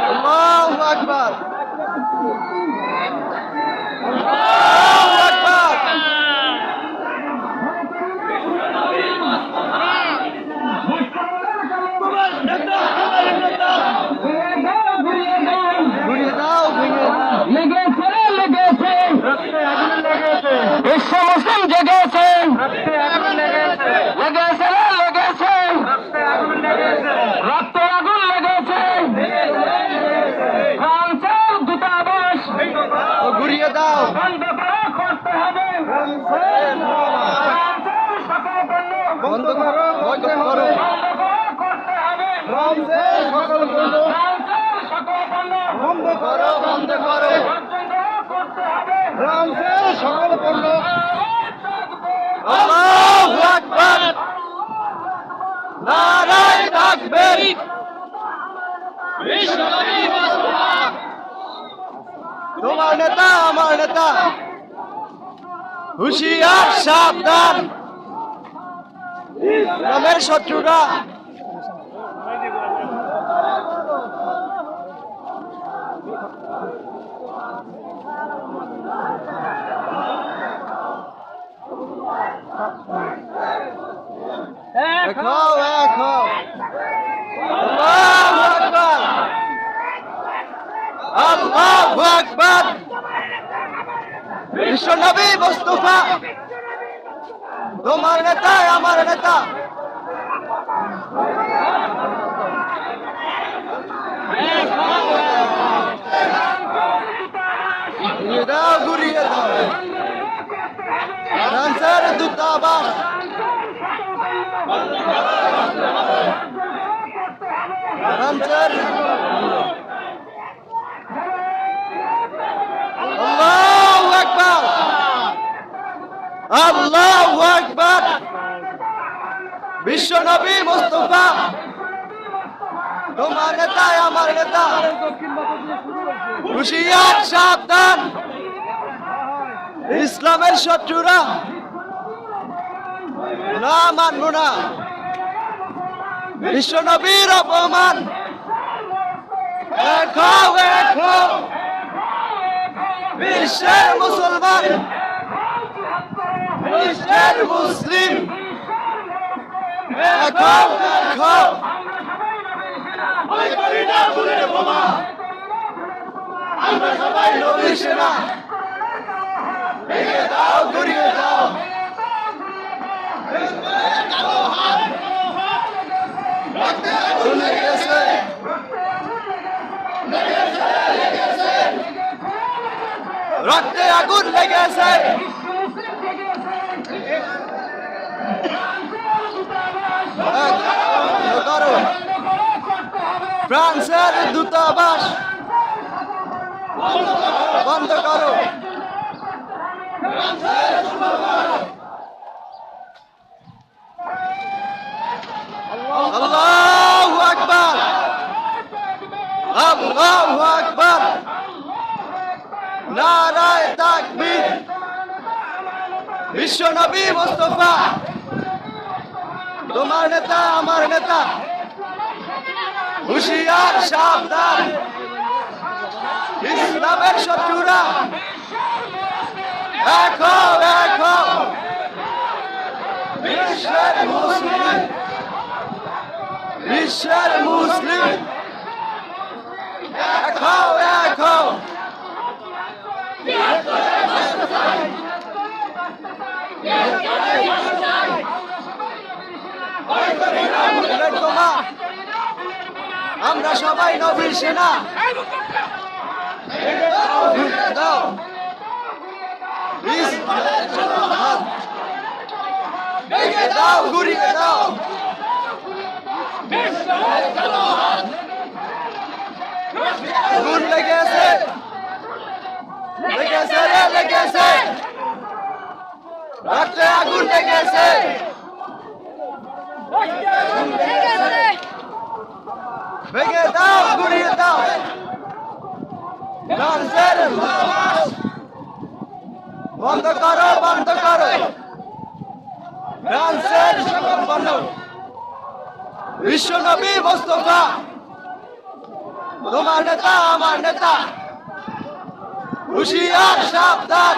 আল্লাহু আকবার। বিশ্ব মুসলিম জেগেছে, লেগেছে রক্তে আগুন লেগেছে। ফ্রান্সের দূতাবাস ঘুরিয়ে দাও, বন্ধ করা করতে হবে। ফ্রান্সের সকল পণ্য বন্ধ করো, বন্ধ করো, করতে হবে। ফ্রান্সের সকল পণ্য ফ্রান্সের সকল পণ্য বন্ধ করো, বন্ধ করো, বন্ধ করতে হবে। ফ্রান্সের সকল পণ্য। আল্লাহু আকবার, নারায়ে তাকবীর। তোমার নেতা আমার নেতা, হুঁশিয়ার সাবধান, ইসলামের শত্রুরা দেখো দেখো। আল্লাহু আকবার, আল্লাহু আকবার। বিশ্ব নবী মুস্তাফা, তোমার নেতা আমার নেতা। ঘুরিয়ে দাও, ঘুরিয়ে দাও, ফ্রান্সের দূতাবাস ফ্রান্সের। আল্লাহু আকবার, আল্লাহু আকবার। বিশ্ব নবী মুস্তাফা, তোমার নেতা আমার নেতা, হুঁশিয়ার সাবধান, ইসলামের শত্রুরা না মানব না। বিশ্ব নবীর অপমান দেখো দেখো। বিশ্বের মুসলমান, বিশ্বের মুসলিম দেখো দেখো। আমরা সবাই নবীর সেনা, ভেঙে দাও, ঘুরিয়ে দাও। রক্তে আগুন লেগেছে। ফ্রান্সের দূতাবাস বন্ধ করো। আল্লাহু আকবার, আল্লাহু আকবার, নারায়ে তাকবীর। বিশ্ব নবী মুস্তাফা, তোমার নেতা আমার নেতা, হুঁশিয়ার সাবধান, ইসলামের শত্রুরা দেখো দেখো। বিশ্বের মুসলিম, বিশ্বের মুসলিম দেখো দেখো। আমরা সবাই নবীর সেনা, দাও দাও, ঘুরিয়ে দাও। আগুন লেগেছে, লেগেছে রে লেগেছে, রক্তে আগুন লেগেছে। ভেঙে দাও, ঘুরিয়ে দাও। ফ্রান্সের দূতাবাস বন্ধ করো, বন্ধ করো। ফ্রান্সের সকল পণ্য বিশ্বনবী মোস্তফা, তোমার নেতা আমার নেতা, হুঁশিয়ার সাবধান,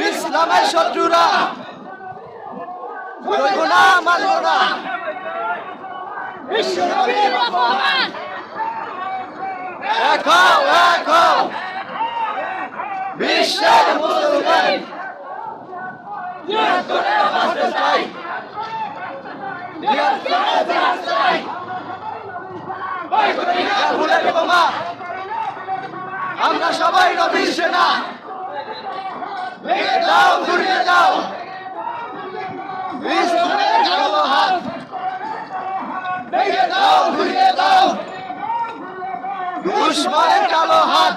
ইসলামের শত্রুরা সইব না, মানব না। বিশ্বনবীর অপমান এক হও, এক হও, বিশ্বের মুসলমান জিহাদ করে বাঁচতে চাই, জিহাদ করে বাঁচতে চাই। ভয় করি না ভুলের বোমা, আমরা সবাই নবীর সেনা। ভেঙে দাও, ঘুরিয়ে দাও ইসলামের কালো হাত, ভেঙে দাও, ঘুরিয়ে দাও দুশমনের কালো হাত।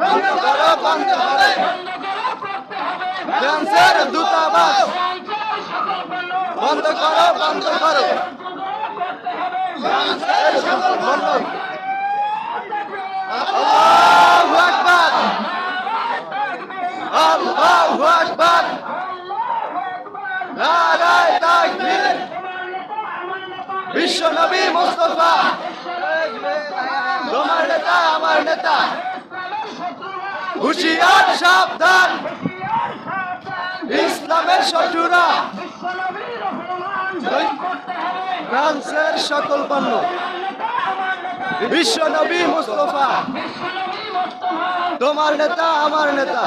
বন্ধ করো, বন্ধ হবে ফ্রান্সের দূতাবাস, বন্ধ করো, বন্ধ করো ফ্রান্সের সকল পণ্য। আল্লাহু আকবার, আল্লাহু আকবার, নারায়ে তাকবীর। বিশ্বনবী মুস্তাফা, তোমার নেতা আমার নেতা, হুঁশিয়ার সাবধান, ইসলামের শত্রুরা ফ্রান্সের সকল পণ্য। বিশ্বনবী মুস্তাফা, তোমার নেতা আমার নেতা,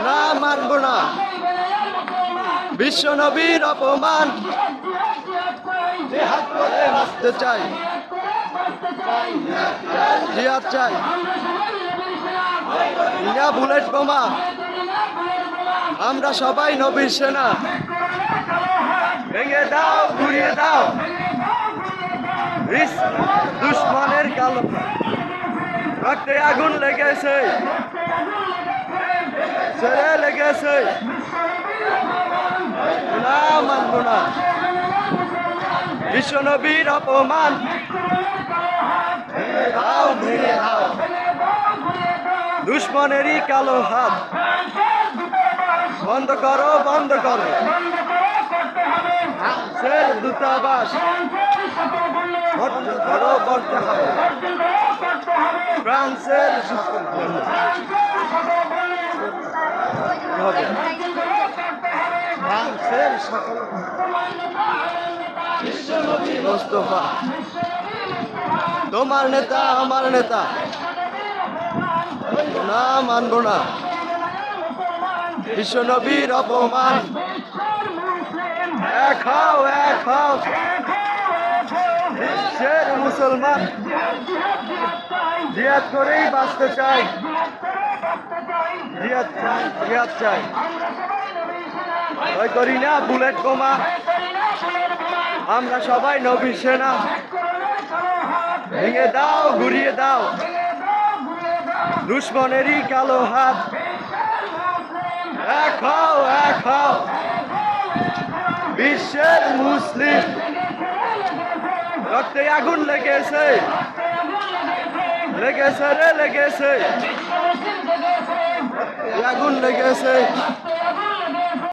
না মানব না বিশ্বনবীর অপমান। জিহাদ করে বাঁচতে চাই, জিহাদ চাই, ইনা বুলেট বোমা, আমরা সবাই নবীর সেনা। ভেঙে দাও, ঘুরিয়ে দাও দুশ্মনের কালো, রক্তে আগুন লেগেছে, ছেড়ে লেগেছে, না মানব না বিশ্বনবীর অপমান। ভেঙে দাও, ভেঙে দাও দুশ্মনেরই কালো হাত, বন্ধ করো, বন্ধ করো ফ্রান্সের দূতাবাস, বন্ধ করো, বন্ধ হবে ফ্রান্সের হবে ফ্রান্সের সকল বিশ্বনবী মুস্তাফা, তোমার নেতা আমার নেতা, না মানব না বিশ্বনবীর অপমান। এক হও, এক হও, বিশ্বের মুসলমান জিহাদ করেই বাঁচতে চাই, জিহাদ চাই, জিহাদ চাই। ভয় করি না বুলেট বোমা, আমরা সবাই নবীর সেনা। ভেঙে দাও, ঘুরিয়ে দাও দুশ্মনেরই কালো হাত। এক হও, এক হও, বিশ্বের মুসলিম, রক্তে আগুন লেগেছে, লেগেছে রে লেগেছে, আগুন লেগেছে।